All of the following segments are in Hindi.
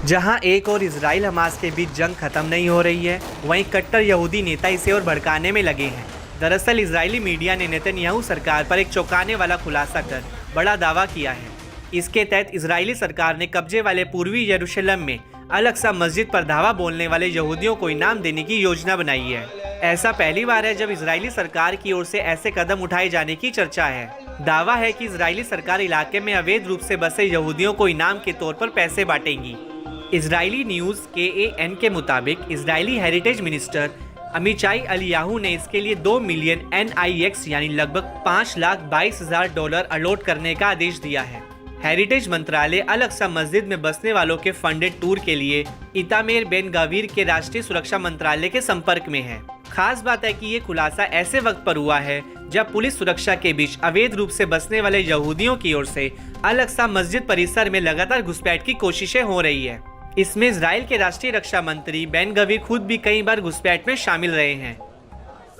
जहां एक और इजराइल हमास के बीच जंग खत्म नहीं हो रही है, वहीं कट्टर यहूदी नेता इसे और भड़काने में लगे हैं। दरअसल इजरायली मीडिया ने नेतन्याहू सरकार पर एक चौंकाने वाला खुलासा कर बड़ा दावा किया है। इसके तहत इजरायली सरकार ने कब्जे वाले पूर्वी यरूशलेम में अल-अक्सा मस्जिद पर धावा बोलने वाले यहूदियों को इनाम देने की योजना बनाई है। ऐसा पहली बार है जब इजरायली सरकार की ओर से ऐसे कदम उठाए जाने की चर्चा है। दावा है कि इजरायली सरकार इलाके में अवैध रूप से बसे यहूदियों को इनाम के तौर पर पैसे बांटेगी। इजरायली न्यूज़ KAN के मुताबिक इजरायली हेरिटेज मिनिस्टर अमीचाई अलियाहू ने इसके लिए 2 मिलियन NIX यानी लगभग $5,22,000 अलॉट करने का आदेश दिया है। हेरिटेज मंत्रालय अल-अक्सा मस्जिद में बसने वालों के फंडेड टूर के लिए इतामेर बेन गावीर के राष्ट्रीय सुरक्षा मंत्रालय के संपर्क में है। खास बात है कि ये खुलासा ऐसे वक्त पर हुआ है जब पुलिस सुरक्षा के बीच अवैध रूप से बसने वाले यहूदियों की ओर से अल-अक्सा मस्जिद परिसर में लगातार घुसपैठ की कोशिशें हो रही है। इसमें इजराइल के राष्ट्रीय रक्षा मंत्री बेन गवीर खुद भी कई बार घुसपैठ में शामिल रहे हैं।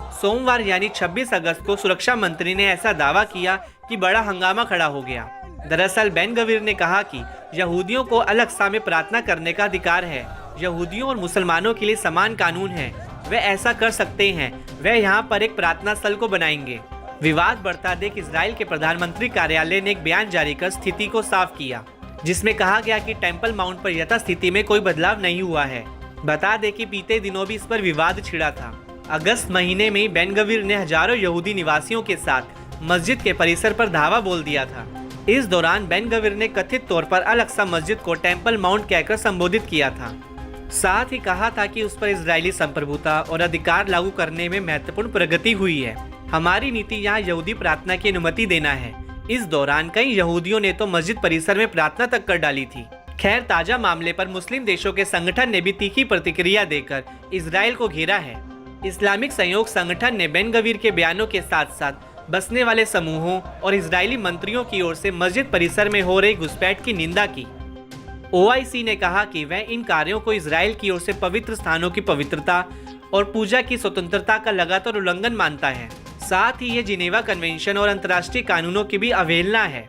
सोमवार यानी 26 अगस्त को सुरक्षा मंत्री ने ऐसा दावा किया कि बड़ा हंगामा खड़ा हो गया। दरअसल बेन गवीर ने कहा कि यहूदियों को अल-अक्सा में प्रार्थना करने का अधिकार है। यहूदियों और मुसलमानों के लिए समान कानून है, वे ऐसा कर सकते हैं। वे यहाँ पर एक प्रार्थना स्थल को बनाएंगे। विवाद बढ़ता देख इजराइल के प्रधानमंत्री कार्यालय ने एक बयान जारी कर स्थिति को साफ किया, जिसमें कहा गया कि टेम्पल माउंट पर यथास्थिति में कोई बदलाव नहीं हुआ है। बता दें कि बीते दिनों भी इस पर विवाद छिड़ा था। अगस्त महीने में बेन गवीर ने हजारों यहूदी निवासियों के साथ मस्जिद के परिसर पर धावा बोल दिया था। इस दौरान बेन गवीर ने कथित तौर पर अल-अक्सा मस्जिद को टेम्पल माउंट कहकर संबोधित किया था। साथ ही कहा था कि उस पर इजरायली संप्रभुता और अधिकार लागू करने में महत्वपूर्ण प्रगति हुई है। हमारी नीति यहाँ यहूदी प्रार्थना की अनुमति देना है। इस दौरान कई यहूदियों ने तो मस्जिद परिसर में प्रार्थना तक कर डाली थी। खैर, ताजा मामले पर मुस्लिम देशों के संगठन ने भी तीखी प्रतिक्रिया देकर इजराइल को घेरा है। इस्लामिक सहयोग संगठन ने बेन गवीर के बयानों के साथ साथ बसने वाले समूहों और इजरायली मंत्रियों की ओर से मस्जिद परिसर में हो रही घुसपैठ की निंदा की। OIC ने कहा कि वह इन कार्यों को इजराइल की ओर से पवित्र स्थानों की पवित्रता और पूजा की स्वतंत्रता का लगातार उल्लंघन मानता है। साथ ही ये जिनेवा कन्वेंशन और अंतर्राष्ट्रीय कानूनों की भी अवहेलना है।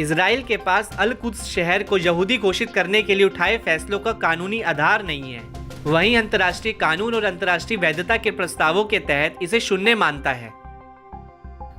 इजराइल के पास अल-कुद्स शहर को यहूदी घोषित करने के लिए उठाए फैसलों का कानूनी आधार नहीं है। वहीं अंतर्राष्ट्रीय कानून और अंतर्राष्ट्रीय वैधता के प्रस्तावों के तहत इसे शून्य मानता है।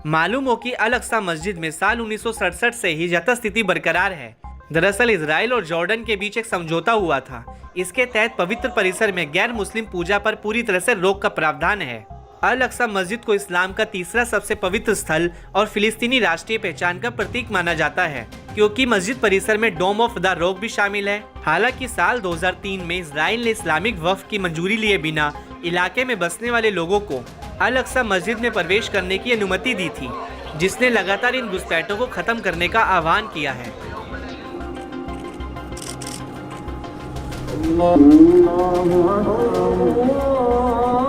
मालूम हो कि अल-अक्सा मस्जिद में साल 1967 से ही यथास्थिति बरकरार है। दरअसल इजराइल और जॉर्डन के बीच एक समझौता हुआ था। इसके तहत पवित्र परिसर में गैर मुस्लिम पूजा पर पूरी तरह से रोक का प्रावधान है। अल-अक्सा मस्जिद को इस्लाम का तीसरा सबसे पवित्र स्थल और फिलिस्तीनी राष्ट्रीय पहचान का प्रतीक माना जाता है, क्योंकि मस्जिद परिसर में डोम ऑफ द रॉक भी शामिल है। हालांकि साल 2003 में इजराइल ने इस्लामिक वक्फ की मंजूरी लिए बिना इलाके में बसने वाले लोगों को अल-अक्सा मस्जिद में प्रवेश करने की अनुमति दी थी, जिसने लगातार इन घुसपैठों को खत्म करने का आह्वान किया है। Allah